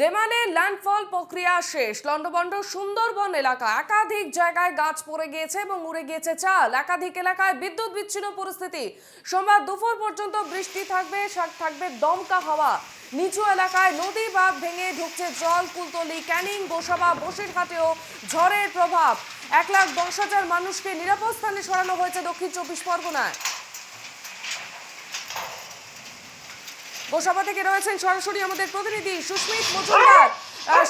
রেমালে landfall প্রক্রিয়া শেষ। লন্ডভন্ড সুন্দরবন এলাকা একাধিক জায়গায় গাছ পড়ে গিয়েছে এবং উড়ে গিয়েছে চাল। একাধিক এলাকায় বিদ্যুৎ বিচ্ছিন্ন পরিস্থিতি। সোমবার দুপুর পর্যন্ত বৃষ্টি থাকবে, থাকবে দমকা হাওয়া। নিচু এলাকায় নদী বাঁধ ভেঙে ঢুকছে জল। কুলতলি, ক্যানিং, গোসাবা, বসিরহাটেও ঝড়ের প্রভাব। 1,10,000 মানুষকে নিরাপদ স্থানে সরানো হয়েছে দক্ষিণ 24 পরগনায়। গোসাবা থেকে রয়েছেন সরাসরি আমাদের প্রতিনিধি সুস্মিত মজুমদার।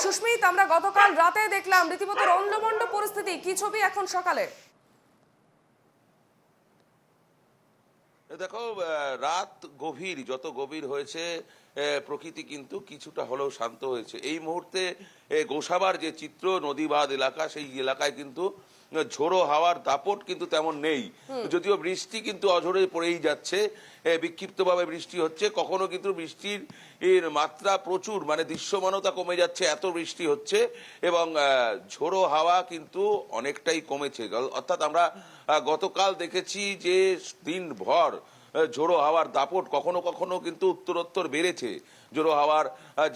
সুস্মিত, আমরা গতকাল রাতে দেখলাম রীতিমতো রন্ডমন্ড পরিস্থিতি, কি ছবি এখন সকালে? দেখো, রাত গভীর, যত গভীর হয়েছে প্রকৃতি কিন্তু কিছুটা হলেও শান্ত হয়েছে। এই মুহূর্তে গোসাবার যে চিত্র, নদীবাঁধ এলাকা, সেই এলাকায় কিন্তু ঝোড়ো হাওয়ার দাপট কিন্তু তেমন নেই। যদিও বৃষ্টি কিন্তু অঝরে পড়েই যাচ্ছে, বিক্ষিপ্তভাবে বৃষ্টি হচ্ছে। কখনো কিন্তু বৃষ্টির এর মাত্রা প্রচুর, মানে দৃশ্যমানতা কমে যাচ্ছে, এত বৃষ্টি হচ্ছে। এবং ঝোড়ো হাওয়া কিন্তু অনেকটাই কমেছে। অর্থাৎ আমরা গতকাল দেখেছি যে দিনভর ঝোড়ো হাওয়ার দাপট কখনো কখনো কিন্তু উত্তরোত্তর বেড়েছে। ঝোড়ো হাওয়ার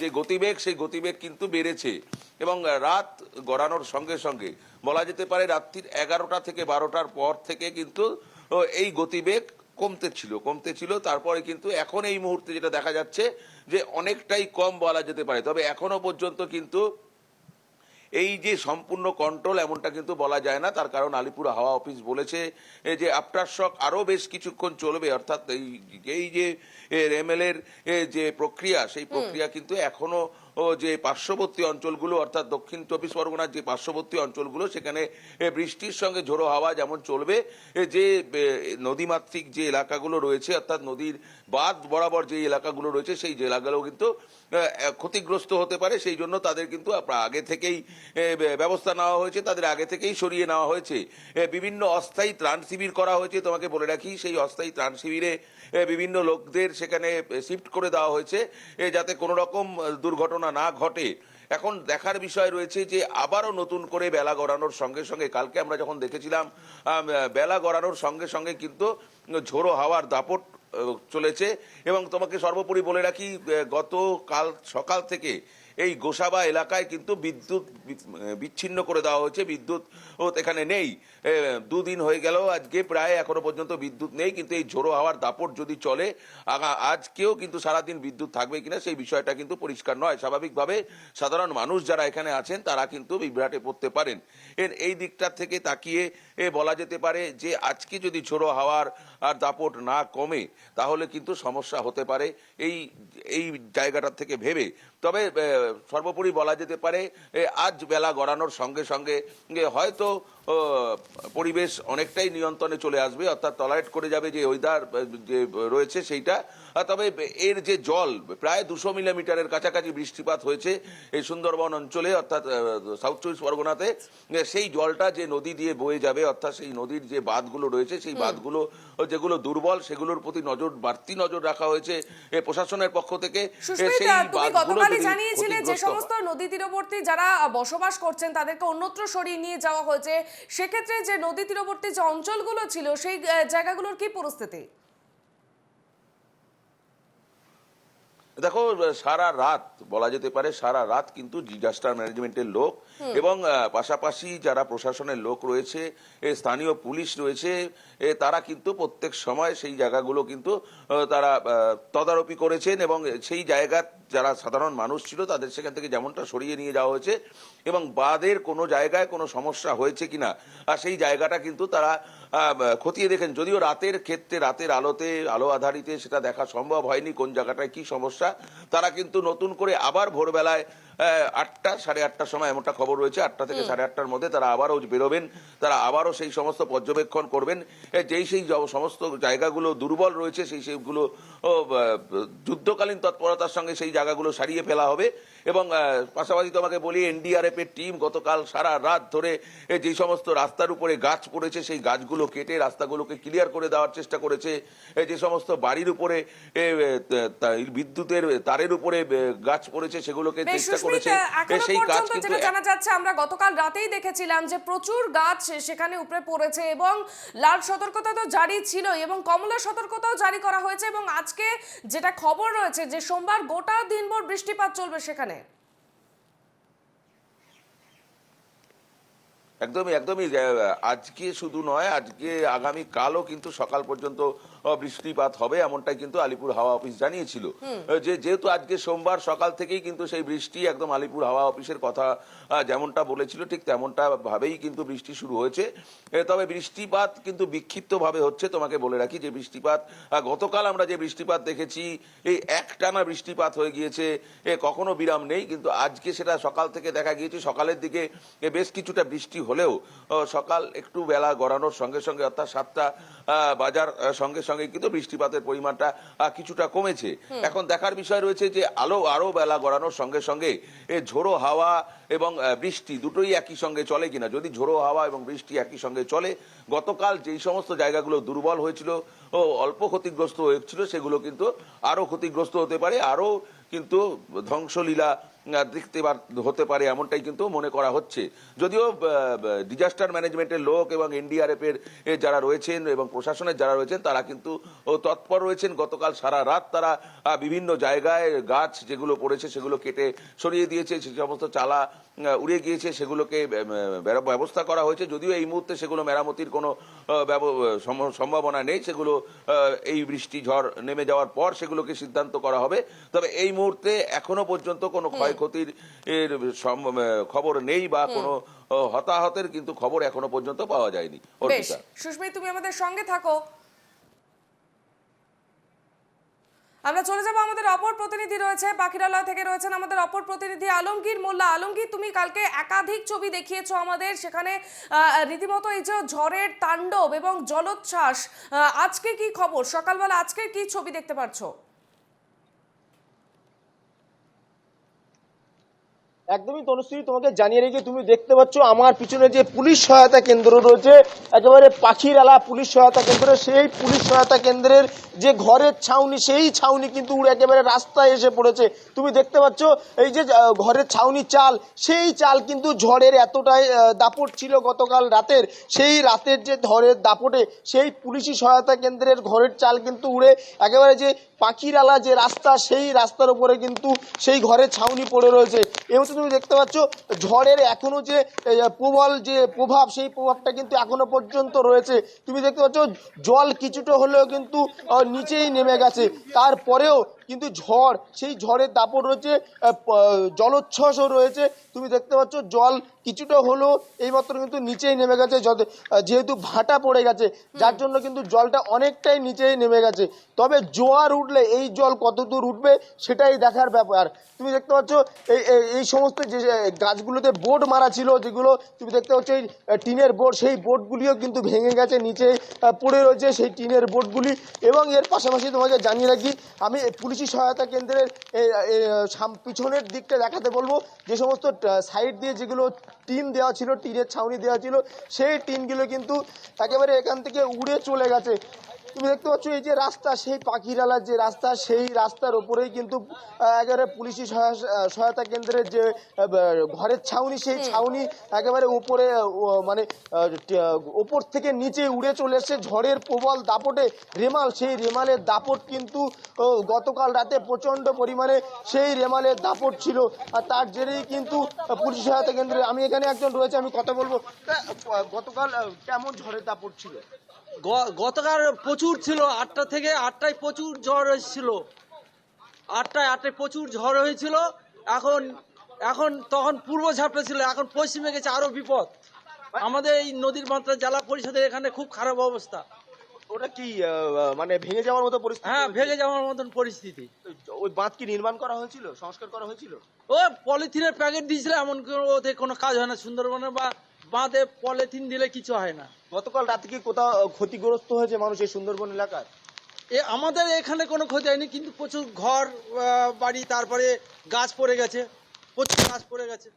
যে গতিবেগ, সেই গতিবেগ কিন্তু বেড়েছে। এবং রাত গড়ানোর সঙ্গে সঙ্গে বলা যেতে পারে রাত্রির 11টা থেকে 12টার পর থেকে কিন্তু এই গতিবেগ কমতে ছিল। তারপরে কিন্তু এখন এই মুহূর্তে যেটা দেখা যাচ্ছে যে অনেকটাই কম বলা যেতে পারে। তবে এখনো পর্যন্ত কিন্তু এই যে সম্পূর্ণ কন্ট্রোল এমনটা কিন্তু বলা যায় না। তার কারণ আলিপুর হাওয়া অফিস বলেছে যে আফটার শক আরো বেশ কিছুক্ষণ চলবে। অর্থাৎ এই যে রেমেলের যে প্রক্রিয়া, সেই প্রক্রিয়া কিন্তু এখনো যে পার্শ্ববর্তী অঞ্চলগুলো, অর্থাৎ দক্ষিণ 24 পরগনার যে পার্শ্ববর্তী অঞ্চলগুলো, সেখানে বৃষ্টির সঙ্গে ঝোড়ো হাওয়া যেমন চলবে, যে নদীমাতৃক যে এলাকাগুলো রয়েছে, অর্থাৎ নদীর বাঁধ বরাবর যে এলাকাগুলো রয়েছে, সেই জেলাগুলো কিন্তু ক্ষতিগ্রস্ত হতে পারে। সেই জন্য তাদের কিন্তু আগে থেকেই ব্যবস্থা নেওয়া হয়েছে, তাদের আগে থেকেই সরিয়ে নেওয়া হয়েছে। বিভিন্ন অস্থায়ী ত্রাণ শিবির করা হয়েছে। তোমাকে বলে রাখি, সেই অস্থায়ী ত্রাণ শিবিরে বিভিন্ন লোকদের সেখানে শিফট করে দেওয়া হয়েছে, যাতে কোনো রকম দুর্ঘটনা না ঘটে। এখন দেখার বিষয় রয়েছে যে আবারও নতুন করে বেলা গড়ানোর সঙ্গে সঙ্গে, কালকে আমরা যখন দেখেছিলাম বেলা গড়ানোর সঙ্গে সঙ্গে কিন্তু ঝোড়ো হাওয়ার দাপট চলেছে। এবং তোমাকে সর্বোপরি বলে রাখি, গতকাল সকাল থেকে এই গোসাবা এলাকায় কিন্তু বিদ্যুৎ বিচ্ছিন্ন করে দেওয়া হয়েছে। বিদ্যুৎ এখানে নেই। 2 দিন হয়ে গেল আজকে প্রায়, এখনো পর্যন্ত বিদ্যুৎ নেই। কিন্তু এই ঝোড়ো হাওয়ার দাপট যদি চলে, আজকেও কিন্তু সারাদিন বিদ্যুৎ থাকবে কিনা সেই বিষয়টা কিন্তু পরিষ্কার নয়। স্বাভাবিকভাবে সাধারণ মানুষ যারা এখানে আছেন তারা কিন্তু বিভ্রাটে পড়তে পারেন। এই দিকটা থেকে তাকিয়ে বলা যেতে পারে যে আজকে যদি ঝোড়ো হাওয়ার আর দাপট না কমে, তাহলে কিন্তু সমস্যা হতে পারে এই জায়গাটার থেকে ভেবে। তবে সর্বোপরি বলা যেতে পারে আজ বেলা গড়ানোর সঙ্গে সঙ্গে হয়তো পরিবেশ অনেকটাই নিয়ন্ত্রণে চলে আসবে, অর্থাৎ টলারেট করে যাবে যে ওয়েদার যে রয়েছে সেইটা। তবে এর যে জল, প্রায় 200 মিলিমিটারের কাছাকাছি বৃষ্টিপাত হয়েছে এই সুন্দরবন অঞ্চলে, অর্থাৎ সাউথ 24 পরগনাতে। সেই জলটা যে নদী দিয়ে বয়ে যাবে, অর্থাৎ সেই নদীর যে বাঁধগুলো রয়েছে, সেই বাঁধগুলো যেগুলো দুর্বল, সেগুলোর প্রতি বাড়তি নজর রাখা হয়েছে প্রশাসনের পক্ষ থেকে। সেই বাঁধগুলো জানিয়েছিলে যে সমস্ত নদী তীরবর্তী যারা বসবাস করছেন তাদেরকে অন্যত্র সরিয়ে নিয়ে যাওয়া হয়েছে। সেক্ষেত্রে যে নদী তীরবর্তী যে অঞ্চলগুলো ছিল, সেই জায়গাগুলোর কি পরিস্থিতি? দেখো, সারা রাত বলা যেতে পারে, সারা রাত কিন্তু ডিজাস্টার ম্যানেজমেন্টের লোক এবং পাশাপাশি যারা প্রশাসনের লোক রয়েছে, স্থানীয় পুলিশ রয়েছে, তারা কিন্তু প্রত্যেক সময় সেই জায়গাগুলো কিন্তু তারা তদারকি করেছেন। এবং সেই জায়গার যারা সাধারণ মানুষ ছিল তাদের সেখান থেকে যেমনটা সরিয়ে নিয়ে যাওয়া হয়েছে, এবং বাঁধের কোনো জায়গায় কোনো সমস্যা হয়েছে কিনা আর সেই জায়গাটা কিন্তু তারা খতিয়ে দেখেন। যদিও রাতের ক্ষেত্রে, রাতের আলো আধারিতে সেটা দেখা সম্ভব হয়নি কোন জায়গাটায় কি সমস্যা। তারা কিন্তু নতুন করে আবার ভোরবেলায় 8টা, 8:30টার সময় এমনটা খবর রয়েছে, 8টা থেকে 8:30টার মধ্যে তারা আবারও বেরোবেন। তারা আবারও সেই সমস্ত পর্যবেক্ষণ করবেন। সেই সমস্ত জায়গাগুলো দুর্বল রয়েছে, সেইগুলো যুদ্ধকালীন তৎপরতার সঙ্গে সেই জায়গাগুলো সারিয়ে ফেলা হবে। এবং পাশাপাশি তোমাকে বলি, এনডিআরএফ এর টিম গতকাল সারা রাত ধরে যে সমস্ত রাস্তার উপরে গাছ পড়েছে, সেই গাছগুলো কেটে রাস্তাগুলোকে ক্লিয়ার করে দেওয়ার চেষ্টা করেছে। যে সমস্ত বাড়ির উপরে বিদ্যুতের তারের উপরে গাছ পড়েছে, সেগুলোকে চেষ্টা করেছে। সেই কাজ কিন্তু জানা যাচ্ছে, আমরা গতকাল রাতেই দেখেছিলাম যে প্রচুর গাছ সেখানে উপরে পড়েছে এবং লাল সতর্কতা তো জারি ছিল এবং কমলা সতর্কতাও জারি করা হয়েছে। এবং আজকে যেটা খবর রয়েছে যে সোমবার গোটা দিনভর বৃষ্টিপাত চলবে সেখানে। একদমই একদমই আজকে শুধু নয়, আজকে আগামী কালও কিন্তু সকাল পর্যন্ত বৃষ্টিপাত হবে এমনটাই কিন্তু আলিপুর হাওয়া অফিস জানিয়েছিল। যেহেতু আজকে সোমবার সকাল থেকেই কিন্তু সেই বৃষ্টি একদম আলিপুর হাওয়া অফিসের কথা যেমনটা বলেছিল ঠিক তেমনটা ভাবেই কিন্তু বৃষ্টি শুরু হয়েছে। তবে বৃষ্টিপাত কিন্তু বিক্ষিপ্ত ভাবে হচ্ছে। তোমাকে বলে রাখি যে বৃষ্টিপাত গতকাল আমরা যে বৃষ্টিপাত দেখেছি, এই একটানা বৃষ্টিপাত হয়ে গিয়েছে, কখনো বিরাম নেই। কিন্তু আজকে সেটা সকাল থেকে দেখা গিয়েছে সকালের দিকে বেশ কিছুটা বৃষ্টি হলেও সকাল একটু বেলা গড়ানোর সঙ্গে সঙ্গে অর্থাৎ 7টা বাজার সঙ্গে সঙ্গে কিন্তু বৃষ্টিপাতের পরিমাণটা কিছুটা কমেছে। এখন দেখার বিষয় রয়েছে যে আরো বেলা গড়ানোর সঙ্গে সঙ্গে ঝোড়ো হাওয়া এবং বৃষ্টি দুটোই একই সঙ্গে চলে কিনা। যদি ঝোড়ো হাওয়া এবং বৃষ্টি একই সঙ্গে চলে, গতকাল যেই সমস্ত জায়গাগুলো দুর্বল হয়েছিল ও অল্প ক্ষতিগ্রস্ত হয়েছিল সেগুলো কিন্তু আরো ক্ষতিগ্রস্ত হতে পারে, আরো কিন্তু ধ্বংসলীলা দেখতে হতে পারে এমনটাই কিন্তু মনে করা হচ্ছে। যদিও ডিজাস্টার ম্যানেজমেন্টের লোক এবং এনডিআরএফ এর যারা রয়েছেন এবং প্রশাসনের যারা রয়েছেন তারা কিন্তু তৎপর রয়েছেন। গতকাল সারা রাত তারা বিভিন্ন জায়গায় গাছ যেগুলো পড়েছে সেগুলো কেটে সরিয়ে দিয়েছে, সে সমস্ত চালা উড়ে গিয়েছে সেগুলোকে ব্যবস্থা করা হয়েছে। যদিও এই মুহূর্তে সেগুলো মেরামতির কোনো সম্ভাবনা নেই, সেগুলো এই বৃষ্টি ঝড় নেমে যাওয়ার পর সেগুলোকে সিদ্ধান্ত করা হবে। তবে এই মুহূর্তে এখনো পর্যন্ত কোনো ক্ষয়ক্ষতির খবর নেই বা কোনো হতাহতের কিন্তু খবর এখনো পর্যন্ত পাওয়া যায়নি। বেশ, সুস্মিত তুমি আমাদের সঙ্গে থাকো। আমরা চলে যাব, আমাদের অপর প্রতিনিধি রয়েছে পাখিরালয় থেকে, রয়েছেন আমাদের অপর প্রতিনিধি আলমগীর মোল্লা। আলমগীর, তুমি কালকে একাধিক ছবি দেখিয়েছো আমাদের, সেখানে রীতিমতো এই যে ঝড়ের তাণ্ডব এবং জলোচ্ছ্বাস, আজকে কি খবর? সকালবেলা আজকে কি ছবি দেখতে পাচ্ছ? একদমই তনুশ্রী, তোমাকে জানিয়ে রেখে তুমি দেখতে পাচ্ছ আমার পিছনে যে পুলিশ সহায়তা কেন্দ্র রয়েছে, একেবারে পাখিরালা পুলিশ সহায়তা কেন্দ্র, সেই পুলিশ সহায়তা কেন্দ্রের যে ঘরের ছাউনি, সেই ছাউনি কিন্তু উড়ে একেবারে রাস্তায় এসে পড়েছে। তুমি দেখতে পাচ্ছ এই যে ঘরের ছাউনি চাল, সেই চাল কিন্তু ঝড়ের এতটাই দাপট ছিল গতকাল রাতের, সেই রাতের যে ঝড়ের দাপটে সেই পুলিশি সহায়তা কেন্দ্রের ঘরের চাল কিন্তু উড়ে একেবারে যে পাখিরালা যে রাস্তা, সেই রাস্তার উপরে কিন্তু সেই ঘরের ছাউনি পড়ে রয়েছে। এবং তুমি দেখতে পাচ্ছ ঝড়ের এখনো যে প্রবল যে প্রভাব, সেই প্রভাবটা কিন্তু এখনো পর্যন্ত রয়েছে। তুমি দেখতে পাচ্ছ জল কিছুটা হলেও কিন্তু নিচেই নেমে গেছে, তারপরেও কিন্তু ঝড়, সেই ঝড়ের দাপট রয়েছে, জলোচ্ছ্বাসও রয়েছে। তুমি দেখতে পাচ্ছ জল কিছুটা হলেও এইমাত্র কিন্তু নিচেই নেমে গেছে, যেহেতু ভাটা পড়ে গেছে যার জন্য কিন্তু জলটা অনেকটাই নিচেই নেমে গেছে। তবে জোয়ার উঠলে এই জল কত দূর উঠবে সেটাই দেখার ব্যাপার। তুমি দেখতে পাচ্ছ এই সমস্ত যে গাছগুলোতে বোর্ড মারা ছিল, যেগুলো তুমি দেখতে পাচ্ছ এই টিনের বোর্ড, সেই বোর্ডগুলিও কিন্তু ভেঙে গেছে, নিচে পড়ে রয়েছে সেই টিনের বোর্ডগুলি। এবং এর পাশাপাশি তোমাকে জানিয়ে রাখি, আমি পুলিশি সহায়তা কেন্দ্রের পিছনের দিকটা দেখাতে বলবো। যে সমস্ত সাইড দিয়ে যেগুলো টিন দেওয়া ছিল, টিনের ছাউনি দেওয়া ছিল, সেই টিনগুলো কিন্তু একেবারে এখান থেকে উড়ে চলে গেছে। তুমি দেখতে পাচ্ছ এই যে রাস্তা, সেই পাখিরালার যে রাস্তা, সেই রাস্তার ওপরেই কিন্তু একেবারে পুলিশি সহায়তা কেন্দ্রের যে ঘরের ছাউনি, সেই ছাউনি একেবারে উপরে মানে ওপর থেকে নিচে উড়ে চলে এসছে ঝড়ের প্রবল দাপটে। রেমাল, সেই রেমালের দাপট কিন্তু গতকাল রাতে প্রচণ্ড পরিমাণে সেই রেমালের দাপট ছিল, আর তার জেরেই কিন্তু পুলিশি সহায়তা কেন্দ্রে আমি এখানে একজন রয়েছে, আমি কথা বলবো। গতকাল কেমন ঝড়ের দাপট ছিল? গতকাল প্রচুর ছিল, 8টা থেকে 8টায় প্রচুর ঝড় হয়েছিল, 8টায় প্রচুর ঝড় হয়েছিল। এখন তখন পূর্ব ঝাপটা ছিল, এখন পশ্চিমে গেছে, আরো বিপদ। আমাদের এই নদীর মাত্রা জেলা পরিষদের এখানে খুব খারাপ অবস্থা। ওটা কি মানে ভেঙে যাওয়ার মতো পরিস্থিতি? হ্যাঁ, ভেঙে যাওয়ার মতন পরিস্থিতি। ওই বাঁধ কি নির্মাণ করা হয়েছিল, সংস্কার করা হয়েছিল? ও পলিথিনের প্যাকেট দিয়েছিল, এমন ওতে কোনো কাজ হয় না সুন্দরবনে, বা বাঁধে পলিথিন দিলে কিছু হয় না। গতকাল রাতে কি কোথাও ক্ষতিগ্রস্ত হয়েছে মানুষ এই সুন্দরবন এলাকায়? আমাদের এখানে কোনো ক্ষতি হয়নি, কিন্তু প্রচুর ঘর বাড়ি, তারপরে গাছ পড়ে গেছে, প্রচুর গাছ পড়ে গেছে।